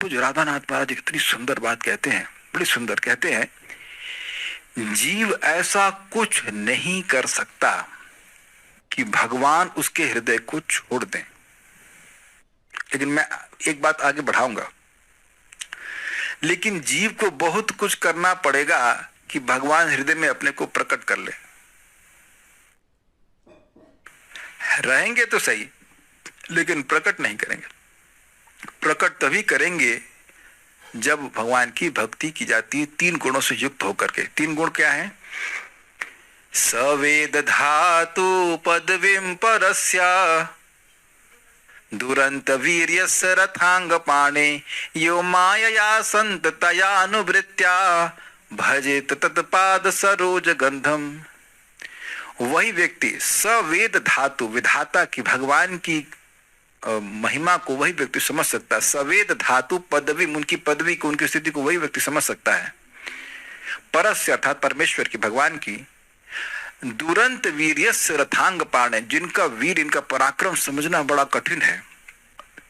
पूज्य राधानाथ महाराज इतनी सुंदर बात कहते हैं, बड़ी सुंदर कहते हैं, जीव ऐसा कुछ नहीं कर सकता कि भगवान उसके हृदय को छोड़ दें। लेकिन मैं एक बात आगे बढ़ाऊंगा, लेकिन जीव को बहुत कुछ करना पड़ेगा कि भगवान हृदय में अपने को प्रकट कर ले। रहेंगे तो सही, लेकिन प्रकट नहीं करेंगे। प्रकट तभी करेंगे जब भगवान की भक्ति की जाती है 3 गुणों से युक्त होकर के। 3 गुण क्या है? सवेद धातु पदवीं परस्या दुरंत वीर्यस्य रथांग पाणे यो मायया संततया अनुवृत्त्या भजेत तत्पाद सरोज गंधम। वही व्यक्ति सवेद धातु, विधाता की, भगवान की महिमा को वही व्यक्ति समझ सकता है। सवेद धातु पदवी, उनकी पदवी को, उनकी स्थिति को वही व्यक्ति समझ सकता है। परस्य अर्थात परमेश्वर की, भगवान की। दुरंत वीर्यस्य रथांग पाणे, जिनका वीर, इनका पराक्रम समझना बड़ा कठिन है।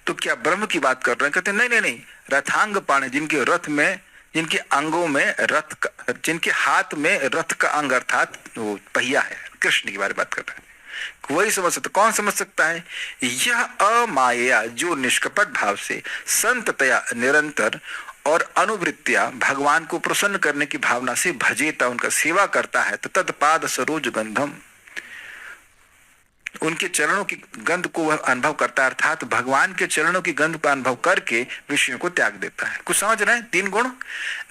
तो क्या ब्रह्म की बात कर रहे हैं? कहते नहीं नहीं नहीं, रथांग पाणे, जिनके रथ में, जिनके अंगों में रथ का, जिनके हाथ में रथ का अंग अर्थात वो पहिया है, कृष्ण की बारे में बात कर रहे हैं। वही समझ सकता। कौन समझ सकता है? यह अमाया, जो निष्कपट भाव से संततया, निरंतर और अनुवृत्तिया भगवान को प्रसन्न करने की भावना से भजेता, उनका सेवा करता है, तो तत्पाद सरोज गंधम, उनके चरणों की गंध को वह अनुभव करता है, अर्थात भगवान के चरणों की गंध का अनुभव करके विषयों को त्याग देता है। कुछ समझ रहे हैं? 3 गुण,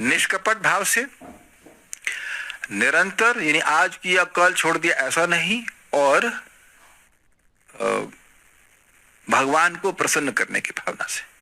निष्कपट भाव से, निरंतर यानी आज किया कल छोड़ दिया ऐसा नहीं, और भगवान को प्रसन्न करने की भावना से।